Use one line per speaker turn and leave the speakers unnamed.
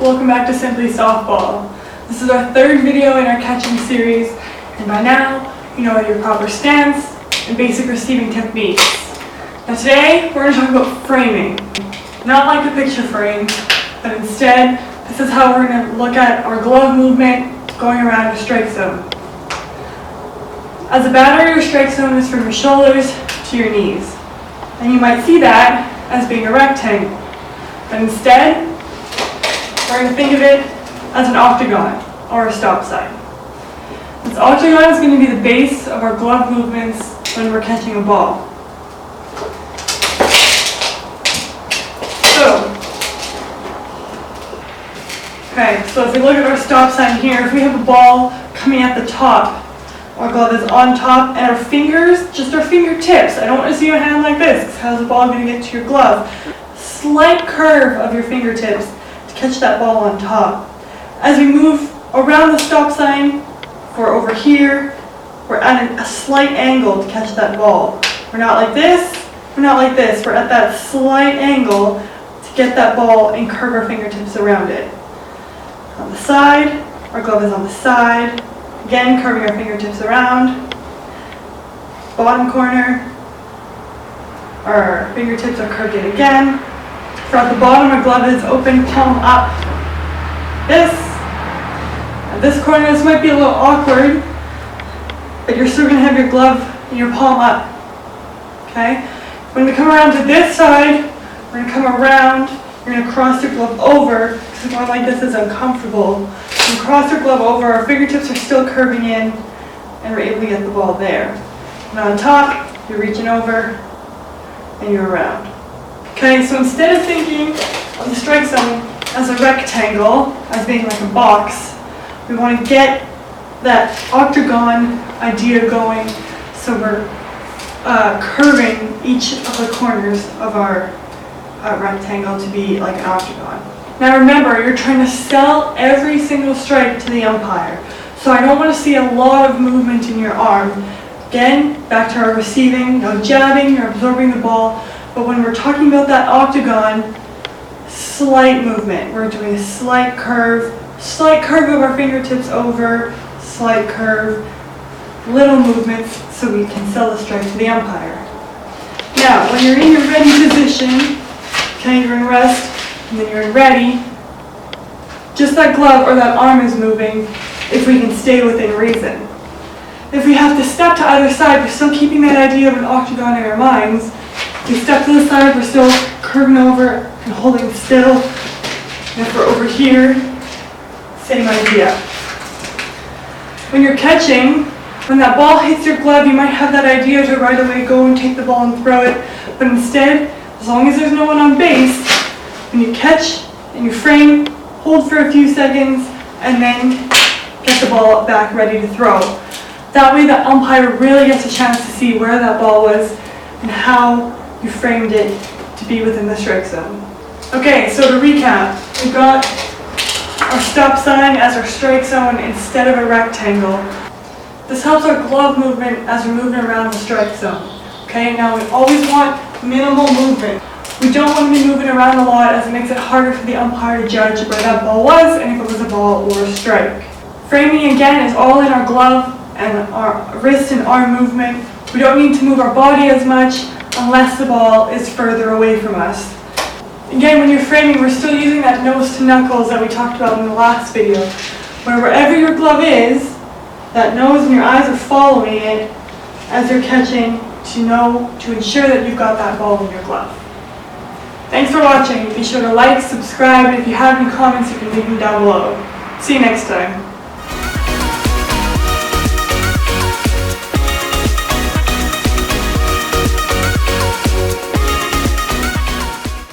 welcome back to Simply Softball. This is our third video in our catching series, and by now you know your proper stance and basic receiving techniques. Now today we're going to talk about framing. Not like a picture frame, but instead this is how we're going to look at our glove movement going around your strike zone. As a batter, your strike zone is from your shoulders to your knees, and you might see that as being a rectangle, but instead we're going to think of it as an octagon or a stop sign. This octagon is going to be the base of our glove movements when we're catching a ball. So if we look at our stop sign here, if we have a ball coming at the top, our glove is on top, and our fingers, just our fingertips. I don't want to see your hand like this, because how's the ball going to get to your glove? Slight curve of your fingertips to catch that ball on top. As we move around the stop sign, if we're over here, we're at a slight angle to catch that ball. We're not like this, we're not like this. We're at that slight angle to get that ball and curve our fingertips around it. On the side, our glove is on the side. Again, curving our fingertips around. Bottom corner, our fingertips are curved in again. Throughout the bottom, our glove is open, palm up. At this corner, this might be a little awkward, but you're still going to have your glove and your palm up. Okay? When we come around to this side, we're going to come around, you're going to cross your glove over, because going like this is uncomfortable. When we cross your glove over, our fingertips are still curving in, and we're able to get the ball there. And on top, you're reaching over, and you're around. Okay, so instead of thinking of the strike zone as a rectangle, as being like a box, we want to get that octagon idea going, so we're curving each of the corners of our rectangle to be like an octagon. Now remember, you're trying to sell every single strike to the umpire, so I don't want to see a lot of movement in your arm. Again, back to our receiving, no jabbing, you're absorbing the ball, but when we're talking about that octagon, slight movement. We're doing a slight curve of our fingertips over, slight curve, little movements, so we can sell the strike to the umpire. Now, when you're in your ready position, okay, you're in rest, and then you're in ready, just that glove or that arm is moving if we can stay within reason. If we have to step to either side, we're still keeping that idea of an octagon in our minds. If we step to the side, we're still curving over and holding still. And if we're over here, same idea. When you're catching, when that ball hits your glove, you might have that idea to right away go and take the ball and throw it, but instead, as long as there's no one on base, when you catch and you frame, hold for a few seconds, and then get the ball back ready to throw. That way the umpire really gets a chance to see where that ball was and how you framed it to be within the strike zone. Okay, so to recap, we've got our stop sign as our strike zone instead of a rectangle. This helps our glove movement as we're moving around the strike zone. Okay, now we always want minimal movement. We don't want to be moving around a lot, as it makes it harder for the umpire to judge where that ball was and if it was a ball or a strike. Framing again is all in our glove and our wrist and arm movement. We don't need to move our body as much unless the ball is further away from us. Again, when you're framing, we're still using that nose to knuckles that we talked about in the last video, where wherever your glove is, that nose and your eyes are following it as you're catching to ensure that you've got that ball in your glove. Thanks for watching. Be sure to like, subscribe, and if you have any comments, you can leave them down below. See you next time.